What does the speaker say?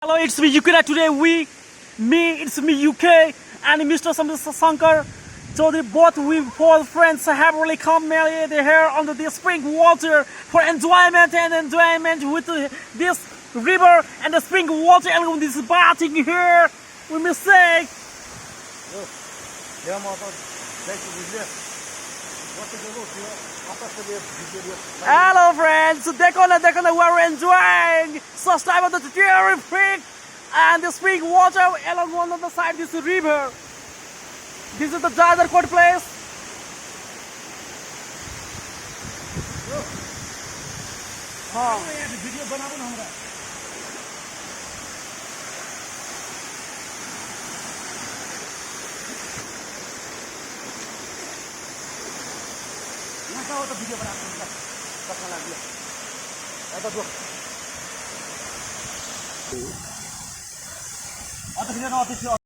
Hello, it's me Ukraine. Today it's me UK and Mr. Sankar. So both we four friends have really come here under the spring water for enjoyment with this river and the spring water and this bathing here. We may say. Hello friends, देखो ना we're enjoying such type of the terrific and the spring water along one of the side this river. This is the Jajarkot place. Video बना